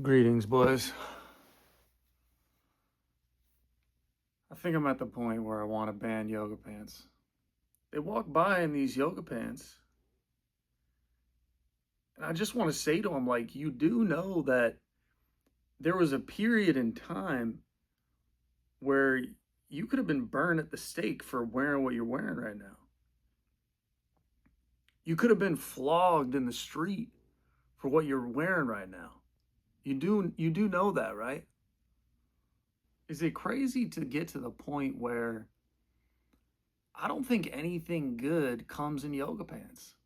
Greetings, boys. I think I'm at the point where I want to ban yoga pants. They walk by in these yoga pants, and I just want to say to them, like, you do know that there was a period in time where you could have been burned at the stake for wearing what you're wearing right now. You could have been flogged in the street for what you're wearing right now. You do know that, right? Is it crazy to get to the point where I don't think anything good comes in yoga pants?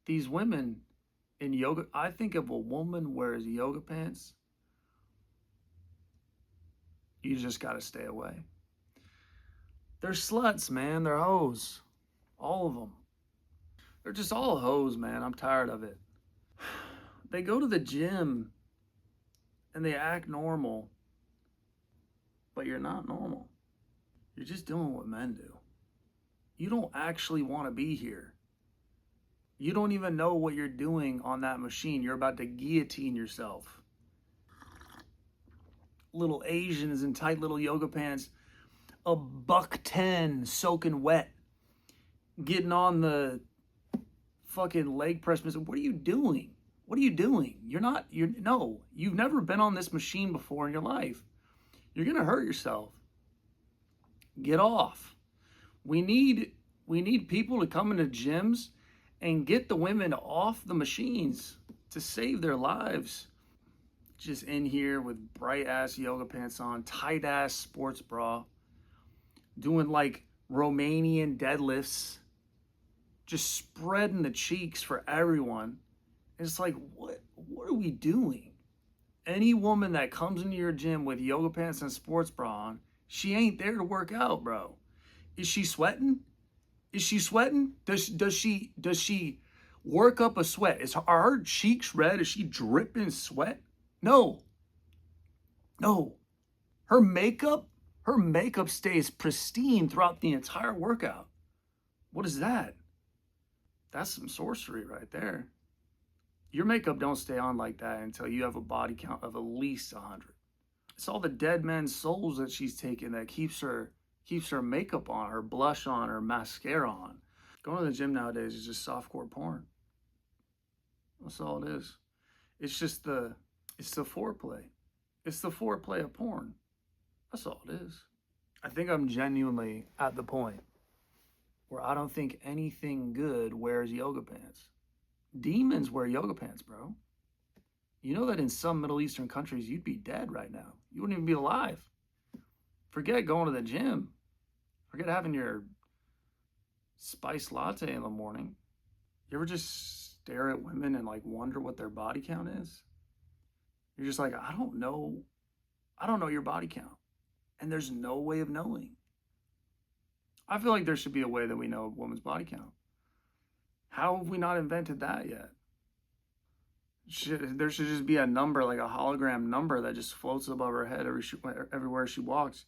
These women in yoga, I think if a woman wears yoga pants, you just got to stay away. They're sluts, man. They're hoes. All of them. They're just all hoes, man. I'm tired of it. They go to the gym and they act normal, but you're not normal. You're just doing what men do. You don't actually want to be here. You don't even know what you're doing on that machine. You're about to guillotine yourself. Little Asians in tight little yoga pants, $110 soaking wet, getting on the fucking leg press machine. What are you doing? What are you doing? You've never been on this machine before in your life. You're gonna hurt yourself. Get off. We need people to come into gyms and get the women off the machines to save their lives. Just in here with bright ass yoga pants on, tight ass sports bra, doing like Romanian deadlifts, just spreading the cheeks for everyone. It's like, what are we doing? Any woman that comes into your gym with yoga pants and sports bra on, she ain't there to work out, bro. Is she sweating? Is she sweating? Does she work up a sweat? Are her cheeks red? Is she dripping sweat? No. No. Her makeup stays pristine throughout the entire workout. What is that? That's some sorcery right there. Your makeup don't stay on like that until you have a body count of at least 100. It's all the dead men's souls that she's taking that keeps her makeup on, her blush on, her mascara on. Going to the gym nowadays is just softcore porn. That's all it is. It's the foreplay. It's the foreplay of porn. That's all it is. I think I'm genuinely at the point where I don't think anything good wears yoga pants. Demons wear yoga pants, bro. You know that in some Middle Eastern countries, you'd be dead right now. You wouldn't even be alive. Forget going to the gym. Forget having your spiced latte in the morning. You ever just stare at women and like wonder what their body count is? You're just like, I don't know your body count. And there's no way of knowing. I feel like there should be a way that we know a woman's body count. How have we not invented that yet? There should just be a number, like a hologram number that just floats above her head everywhere she walks.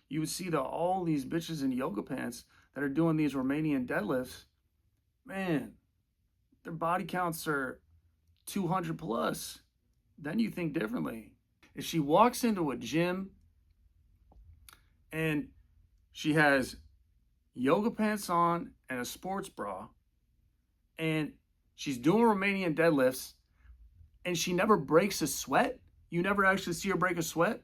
You would see all these bitches in yoga pants that are doing these Romanian deadlifts. Man, their body counts are 200 plus. Then you think differently. If she walks into a gym and she has yoga pants on and a sports bra, and she's doing Romanian deadlifts, and she never breaks a sweat, you never actually see her break a sweat,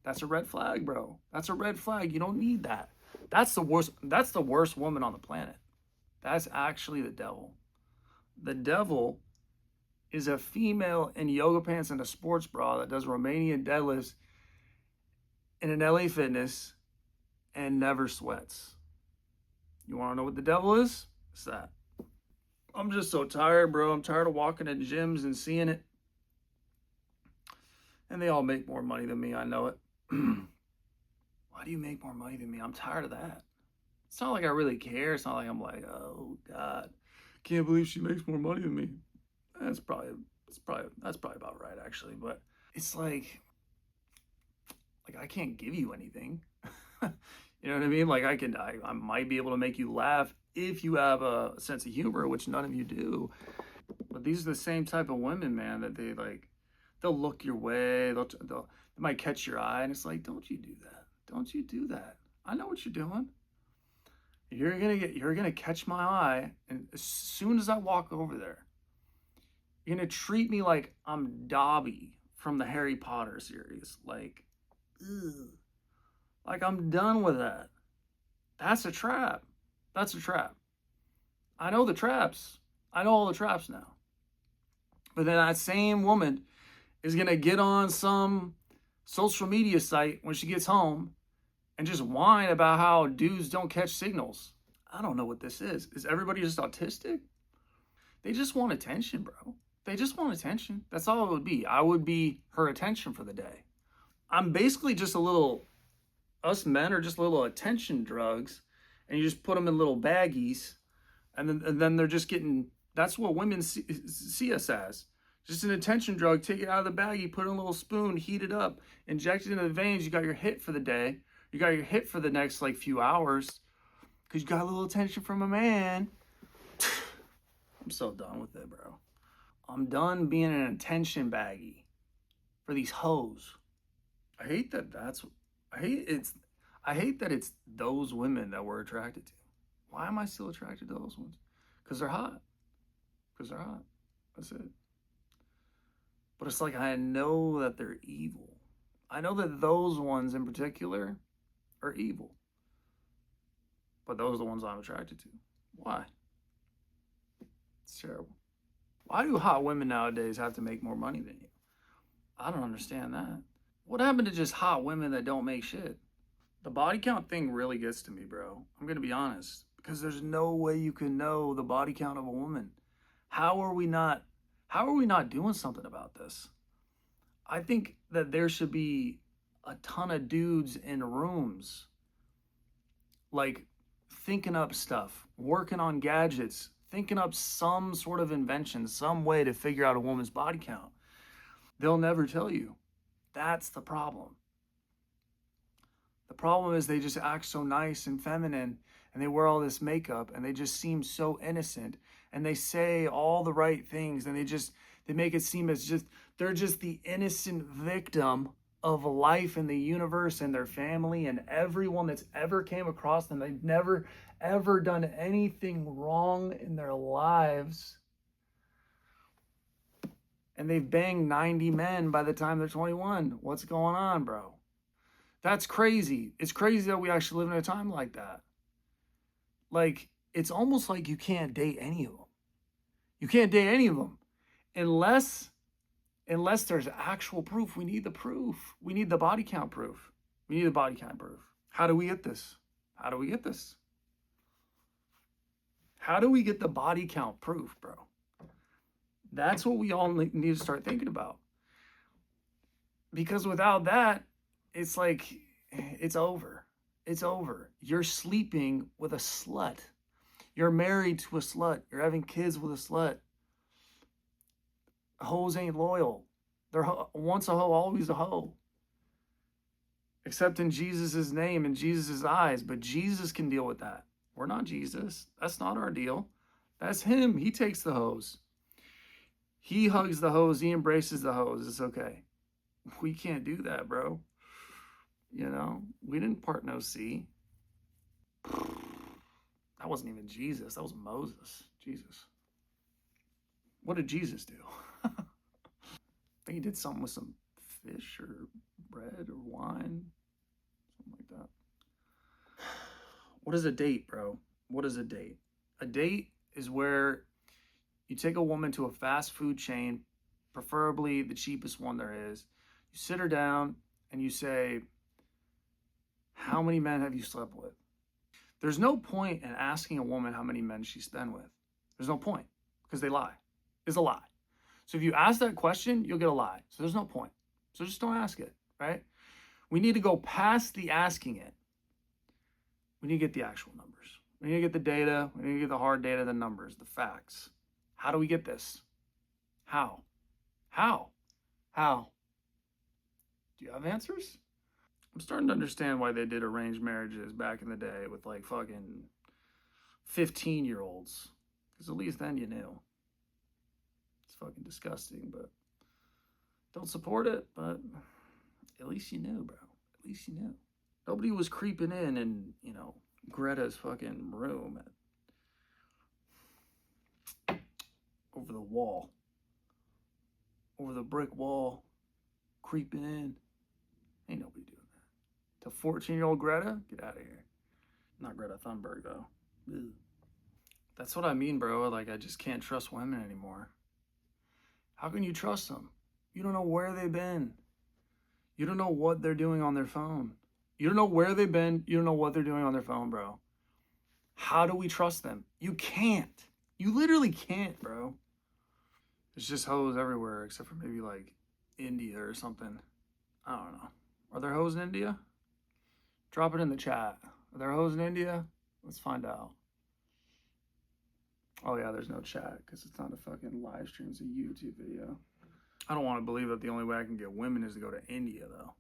that's a red flag, bro. That's a red flag. You don't need that. That's the worst woman on the planet. That's actually the devil. The devil is a female in yoga pants and a sports bra that does Romanian deadlifts in an LA Fitness and never sweats. You want to know what the devil is? It's that. I'm just so tired, bro. I'm tired of walking in gyms and seeing it. And they all make more money than me. I know it. Why do you make more money than me? I'm tired of that. It's not like I really care. It's not like I'm like, oh God, can't believe she makes more money than me. That's probably about right, actually. But it's like I can't give you anything. You know what I mean? Like I might be able to make you laugh if you have a sense of humor, which none of you do. But these are the same type of women, man, that They'll look your way. They might catch your eye, and it's like, don't you do that? Don't you do that? I know what you're doing. You're gonna catch my eye, and as soon as I walk over there, you're gonna treat me like I'm Dobby from the Harry Potter series. Like, ugh. Like I'm done with that. That's a trap. That's a trap. I know the traps. I know all the traps now. But then that same woman is gonna get on some social media site when she gets home and just whine about how dudes don't catch signals. I don't know what this is. Is everybody just autistic? They just want attention, bro. They just want attention. That's all it would be. I would be her attention for the day. I'm basically just a little, us men are just little attention drugs, and you just put them in little baggies, and then they're just getting, that's what women see us as. Just an attention drug. Take it out of the baggie, put it in a little spoon, heat it up, inject it into the veins. You got your hit for the day. You got your hit for the next like few hours because you got a little attention from a man. I'm so done with it, bro. I'm done being an attention baggie for these hoes. I hate that that's I hate it's I hate that it's those women that we're attracted to. Why am I still attracted to those ones? Because they're hot. Because they're hot. That's it. But it's like I know that they're evil. I know that those ones in particular are evil. But those are the ones I'm attracted to. Why? It's terrible. Why do hot women nowadays have to make more money than you? I don't understand that. What happened to just hot women that don't make shit? The body count thing really gets to me, bro. I'm gonna be honest. Because there's no way you can know the body count of a woman. How are we not doing something about this? I think that there should be a ton of dudes in rooms, like thinking up stuff, working on gadgets, thinking up some sort of invention, some way to figure out a woman's body count. They'll never tell you. That's the problem. The problem is they just act so nice and feminine, and they wear all this makeup, and they just seem so innocent, and they say all the right things, and they make it seem as just they're just the innocent victim of life and the universe and their family and everyone that's ever came across them. They've never ever done anything wrong in their lives. And they've banged 90 men by the time they're 21. What's going on, bro? That's crazy. It's crazy that we actually live in a time like that. Like, it's almost like you can't date any of them. You can't date any of them unless there's actual proof. We need the proof. We need the body count proof. We need the body count proof. How do we get this? How do we get this? How do we get the body count proof, bro? That's what we all need to start thinking about. Because without that, it's like, it's over. It's over. You're sleeping with a slut. You're married to a slut. You're having kids with a slut. Hoes ain't loyal. They're once a hoe, always a hoe. Except in Jesus' name and Jesus' eyes. But Jesus can deal with that. We're not Jesus. That's not our deal. That's him. He takes the hoes. He hugs the hoes. He embraces the hoes. It's okay. We can't do that, bro. You know, we didn't part no sea. That wasn't even Jesus. That was Moses. Jesus. What did Jesus do? I think he did something with some fish or bread or wine. Something like that. What is a date, bro? What is a date? A date is where you take a woman to a fast food chain, preferably the cheapest one there is. You sit her down and you say, how many men have you slept with? There's no point in asking a woman how many men she's been with. There's no point because they lie. It's a lie. So if you ask that question, you'll get a lie. So there's no point. So just don't ask it, right? We need to go past the asking it. We need to get the actual numbers. We need to get the data. We need to get the hard data, the numbers, the facts. How do we get this? How? How? How? Do you have answers? I'm starting to understand why they did arranged marriages back in the day with like fucking 15-year-olds. Because at least then you knew. It's fucking disgusting, but Don't support it, but at least you knew, bro. At least you knew. Nobody was creeping in, Greta's fucking room over the wall, over the brick wall, creeping in. Ain't nobody doing that. To 14-year-old Greta, get out of here. Not Greta Thunberg, though. Ew. That's what I mean, bro. Like, I just can't trust women anymore. How can you trust them? You don't know where they've been. You don't know what they're doing on their phone. You don't know where they've been. You don't know what they're doing on their phone, bro. How do we trust them? You can't. You literally can't, bro. There's just hoes everywhere, except for maybe like India or something. I don't know. Are there hoes in India? Drop it in the chat. Are there hoes in India? Let's find out. Oh yeah, there's no chat because it's not a fucking live stream. It's a YouTube video. I don't want to believe that the only way I can get women is to go to India, though.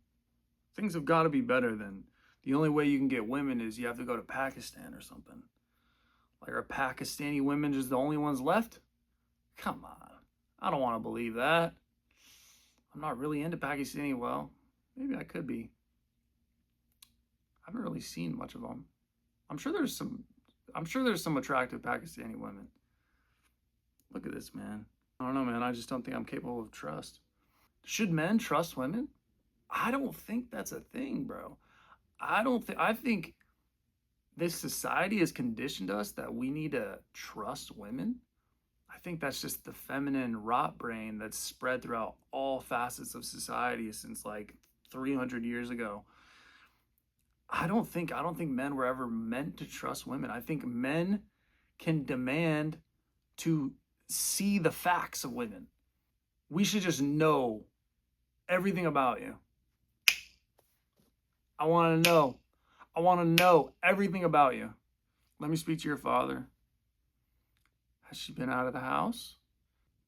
Things have got to be better than the only way you can get women is you have to go to Pakistan or something. Like, are Pakistani women just the only ones left? Come on. I don't want to believe that. I'm not really into Pakistani. Well, maybe I could be. I haven't really seen much of them. I'm sure there's some attractive Pakistani women. Look at this, man. I don't know, man. I just don't think I'm capable of trust. Should men trust women? I don't think that's a thing, bro. I think this society has conditioned us that we need to trust women. I think that's just the feminine rot brain that's spread throughout all facets of society since like 300 years ago. I don't think men were ever meant to trust women. I think men can demand to see the facts of women. We should just know everything about you. I want to know. I want to know everything about you. Let me speak to your father. Has she been out of the house?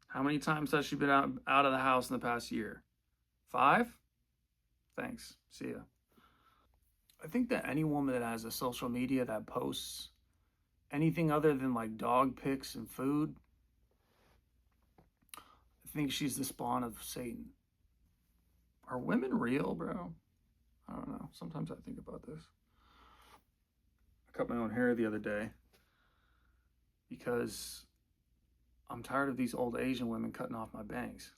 How many times has she been out of the house in the past year? 5? Thanks. See ya. I think that any woman that has a social media that posts anything other than like dog pics and food, I think she's the spawn of Satan. Are women real, bro? I don't know. Sometimes I think about this. I cut my own hair the other day because I'm tired of these old Asian women cutting off my bangs.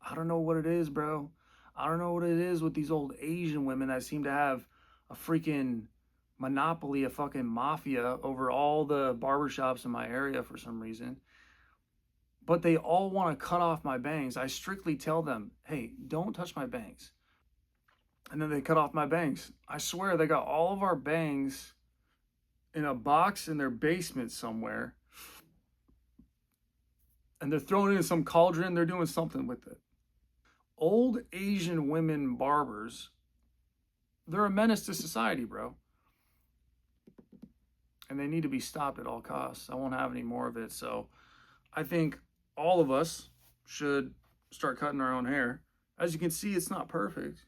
I don't know what it is, bro. I don't know what it is with these old Asian women that seem to have a freaking monopoly, a fucking mafia over all the barbershops in my area for some reason. But they all want to cut off my bangs. I strictly tell them, hey, don't touch my bangs. And then they cut off my bangs. I swear they got all of our bangs in a box in their basement somewhere. And they're throwing it in some cauldron. They're doing something with it. Old Asian women barbers, they're a menace to society, bro. And they need to be stopped at all costs. I won't have any more of it. So I think all of us should start cutting our own hair. As you can see, it's not perfect,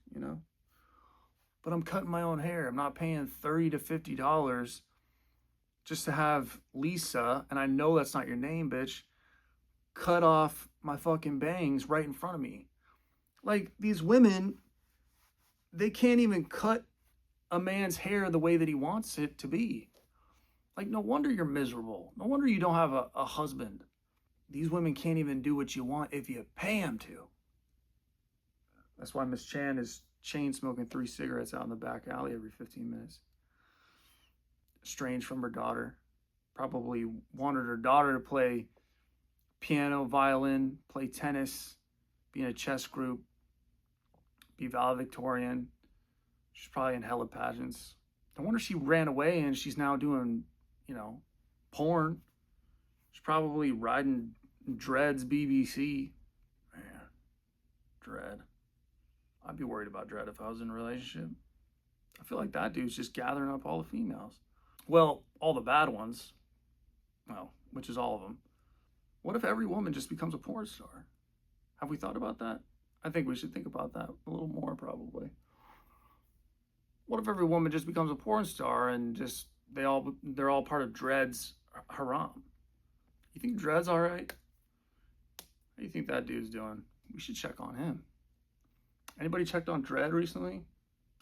but I'm cutting my own hair. I'm not paying $30 to $50 just to have Lisa, and I know that's not your name, bitch, cut off my fucking bangs right in front of me. Like, these women, they can't even cut a man's hair the way that he wants it to be. Like, no wonder you're miserable. No wonder you don't have a husband. These women can't even do what you want if you pay them to. That's why Miss Chan is chain smoking 3 cigarettes out in the back alley every 15 minutes. Estranged from her daughter. Probably wanted her daughter to play piano, violin, play tennis, be in a chess group, be valedictorian. She's probably in hella pageants. No wonder she ran away and she's now doing, porn. She's probably riding Dread's BBC. Man, Dread. I'd be worried about Dread if I was in a relationship. I feel like that dude's just gathering up all the females. Well, all the bad ones. Well, which is all of them. What if every woman just becomes a porn star? Have we thought about that? I think we should think about that a little more, probably. What if every woman just becomes a porn star and just they're all part of Dread's harem? You think Dread's all right? How do you think that dude's doing? We should check on him. Anybody checked on Dredd recently?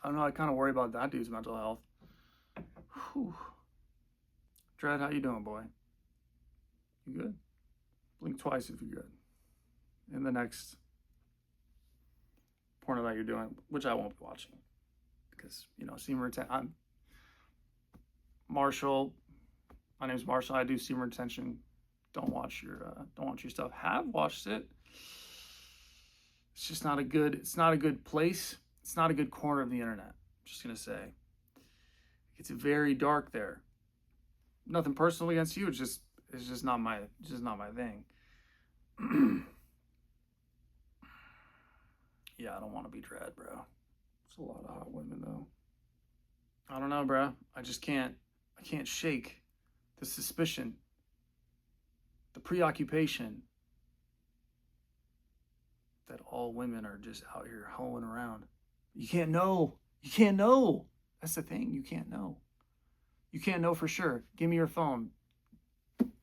I don't know. I kind of worry about that dude's mental health. Whew. Dredd, how you doing, boy? You good? Blink twice if you're good. In the next porno that you're doing, which I won't be watching, because semen retention. I'm Marshall. My name's Marshall. I do semen retention. Don't watch your stuff. Have watched it. It's just not a good. It's not a good place. It's not a good corner of the internet. I'm just gonna say. It's very dark there. Nothing personal against you. It's just not my thing. Yeah, I don't want to be Dredd, bro. It's a lot of hot women though. I don't know, bro. I can't shake the suspicion, the preoccupation that all women are just out here hoeing around. You can't know. You can't know. That's the thing. You can't know. You can't know for sure. Give me your phone.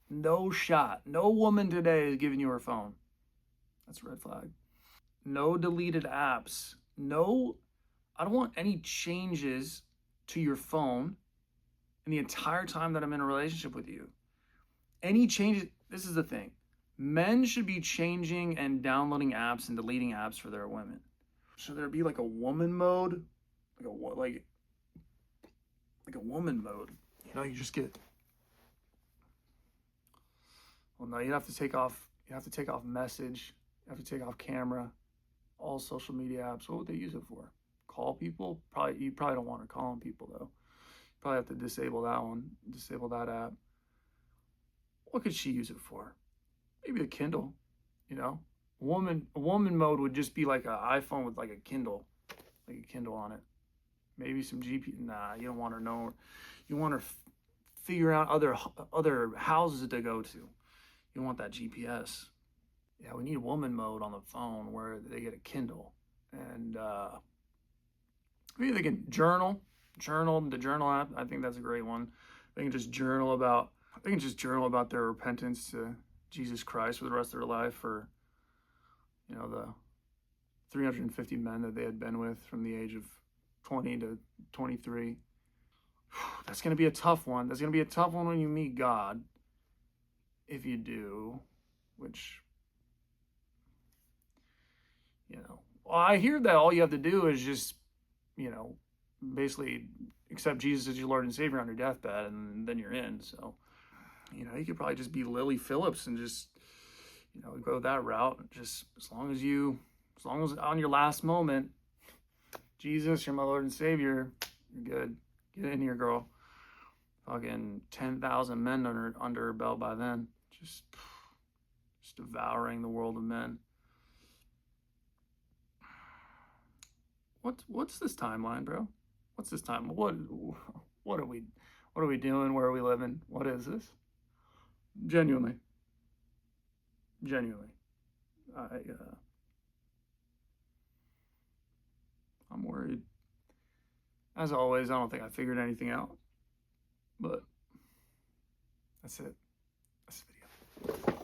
No shot. No woman today is giving you her phone. That's a red flag. No deleted apps. No, I don't want any changes to your phone in the entire time that I'm in a relationship with you. Any changes, this is the thing. Men should be changing and downloading apps and deleting apps for their women. Should there be like a woman mode? Like a woman mode. You just get. Well, no, you have to take off message. You have to take off camera. All social media apps. What would they use it for? Call people? You probably don't want her calling people though. You probably have to disable that one. Disable that app. What could she use it for? Maybe a Kindle. Woman mode would just be like an iPhone with like a Kindle on it. Maybe some GP. Nah, you don't want her know. You want her figure out other houses to go to. You don't want that GPS. Yeah, we need woman mode on the phone where they get a Kindle, and maybe they can journal. The journal app. I think that's a great one. They can just journal about their repentance to Jesus Christ for the rest of their life, for the 350 men that they had been with from the age of 20 to 23. That's going to be a tough one. That's going to be a tough one when you meet God, if you do, which, well, I hear that all you have to do is just, basically accept Jesus as your Lord and Savior on your deathbed, and then you're in. So, you could probably just be Lily Phillips and just, go that route. Just as long as on your last moment, Jesus, you're my Lord and Savior, you're good. Get in here, girl. Fucking 10,000 men under her belt by then. Just devouring the world of men. What's this timeline, bro? What's this time? What are we doing? Where are we living? What is this? Genuinely. I'm worried. As always, I don't think I figured anything out. But that's it. That's the video.